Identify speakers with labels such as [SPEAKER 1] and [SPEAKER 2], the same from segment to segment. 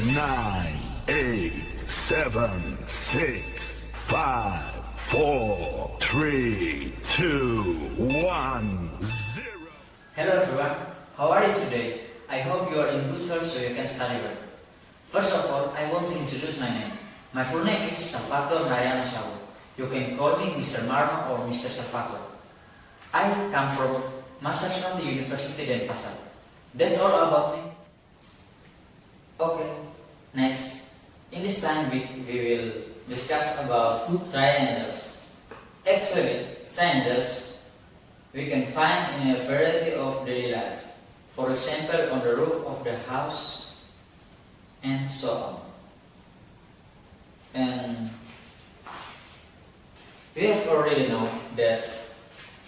[SPEAKER 1] 9, 8, 7, 6, 5, 4, 3, 2, 1, 0.
[SPEAKER 2] Hello everyone, how are you today? I hope you are in good health so you can study well. First of all, I want to introduce my name. My full name is Marno Sawu. You can call me Mr. Marno or Mr. Salvatore. I come from Massachusetts University Denpasar. That's all about me. Okay, next. In this time we will discuss about triangles. Actually, triangles we can find in a variety of daily life. For example, on the roof of the house and so on. And we have already know that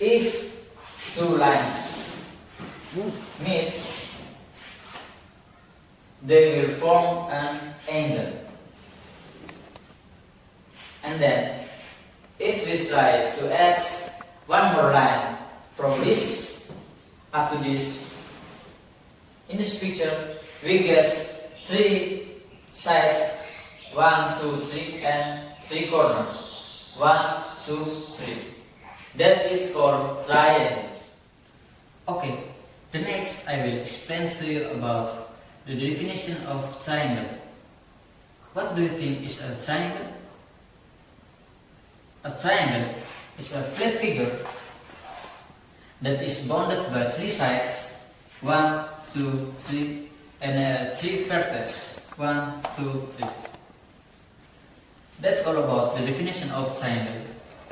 [SPEAKER 2] if two lines meet, they will form an angle. And then, if we try to add one more line from this up to this, in this picture we get three sides, 1, 2, 3, and 3 corners. 1, 2, 3. That is called triangles. Okay, the next I will explain to you about the definition of triangle. What do you think is a triangle? A triangle is a flat figure that is bounded by 3 sides, 1, 2, 3, and 3 vertex, 1, 2, 3. That's all about the definition of triangle.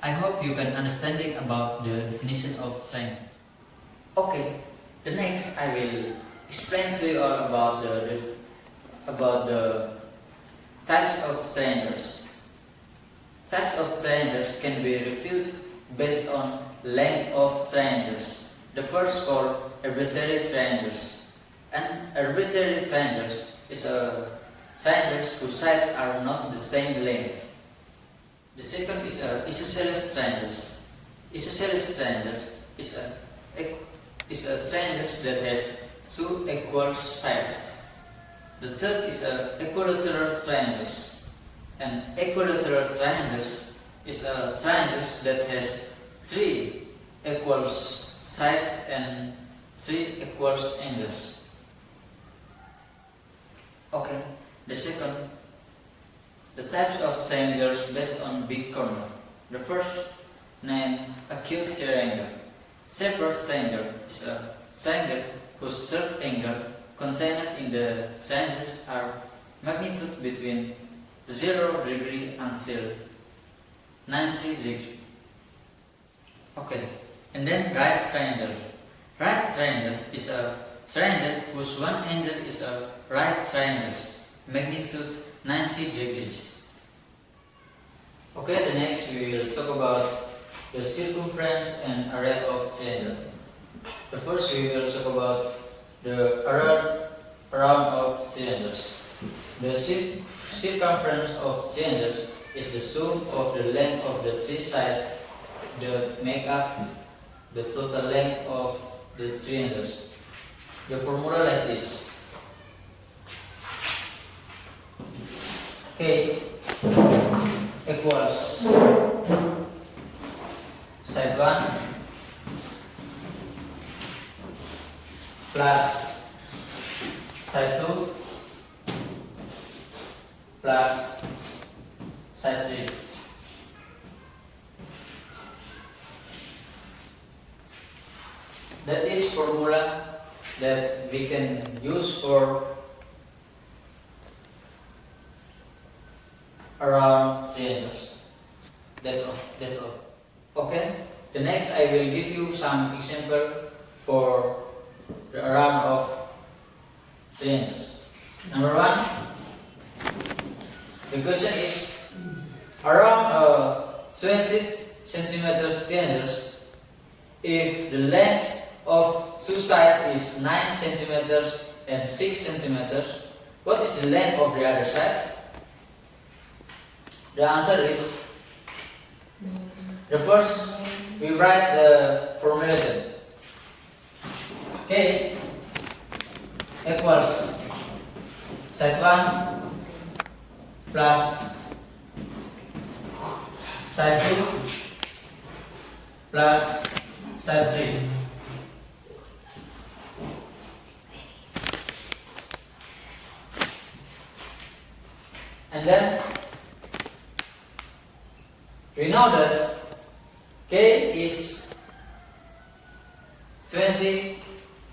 [SPEAKER 2] I hope you can understanding about the definition of triangle. Okay, the next I will explain to you all about the types of triangles. Types of triangles can be refused based on length of triangles. The first called arbitrary triangles. An arbitrary triangle is a triangles whose sides are not the same length. The second is isosceles triangles. Isosceles triangle is a triangle that has 2 equal sides. The third is equilateral triangles. And equilateral triangles is a triangle that has 3 equal sides and 3 equal angles. Okay. The types of triangles based on big corner. The first name acute triangle. Separate triangle is a triangle whose third angle contained in the triangle are magnitude between 0 degree until 90 degree. Okay, and then right triangle. Right triangle is a triangle whose one angle is a right triangle, magnitude 90 degrees. Okay, the next we will talk about the circumference and area of triangle. The first we will talk about the around of triangles. The circumference of triangles is the sum of the length of the 3 sides that make up the total length of the triangles. The formula like this. K equals side 1 plus side 2 plus side 3. That is formula that we can use for around triangles. That's all. Okay. The next I will give you some example for the around of triangles. Number 1. The question is around 20 centimeters triangles. If the length of 2 sides is 9 centimeters and 6 centimeters, what is the length of the other side? The answer is, the first we write the formulation. K equals side 1 plus side 2 plus side 3. And then we know that K is 20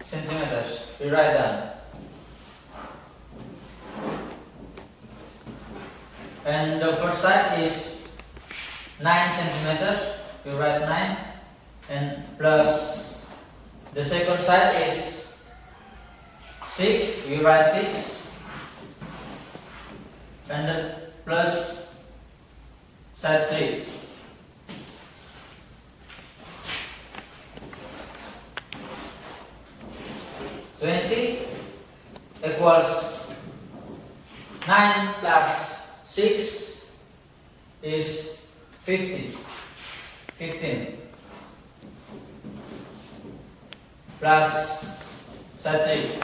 [SPEAKER 2] centimeters. We write down. And the first side is 9 centimeters. We write 9. And plus the second side is 6. We write 6. And then plus side 3. So 20 equals 9 plus 6 is 15 plus side 3.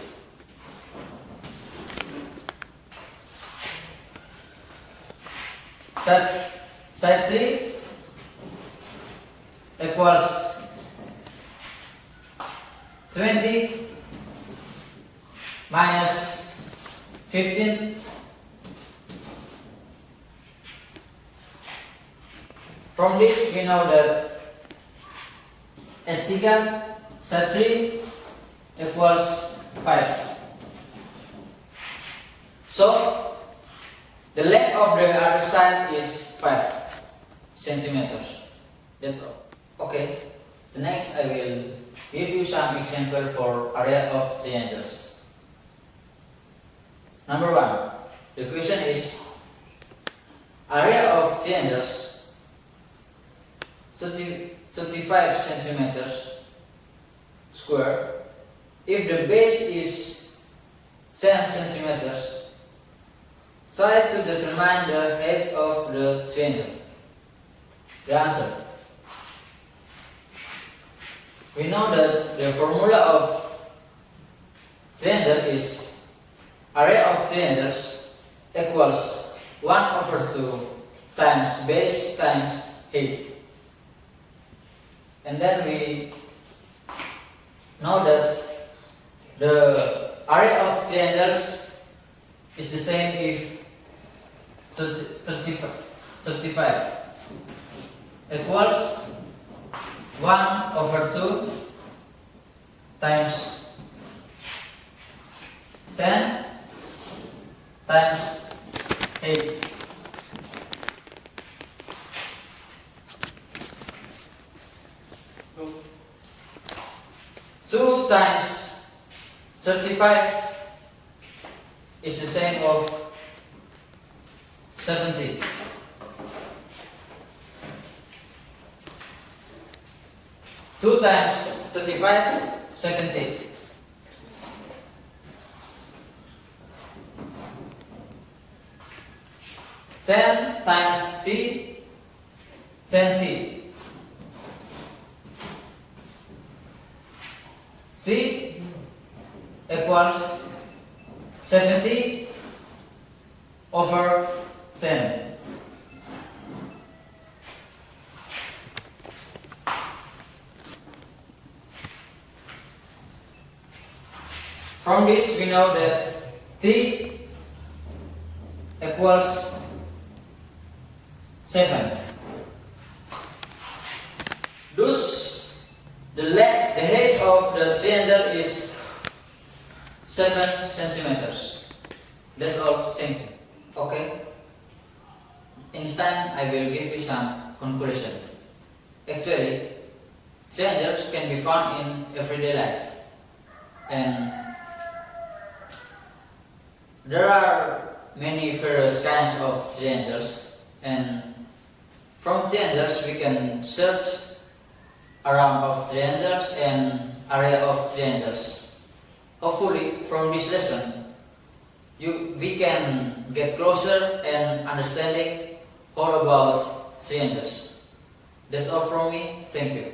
[SPEAKER 2] Side 3 equals 20 minus 15 from this we know that S3 side 3 equals 5. So the length of the other side is 5 centimeters. That's all. Okay. The next I will give you some example for area of triangles. Number 1. The question is area of triangles 35 centimeters square. If the base is 10 centimeters, try to determine the height of the triangle. The answer. We know that the formula of triangle is area of triangles equals 1/2 times base times height. And then we know that the area of triangles is the same if 35 equals 1/2 times 10 times 8. Two times 35 is the same of 70. Two times 35, 70. Ten times t, 10t. T equals 70 over 10. From this we know that T equals 7. Thus the height of the triangle is 7 centimeters. That's all. Thank you. Okay. In this time I will give you some conclusion. Actually, triangles can be found in everyday life, and there are many various kinds of triangles, and from triangles we can search around of triangles and area of triangles. Hopefully from this lesson we can get closer and understanding all about triangles. That's all from me. Thank you.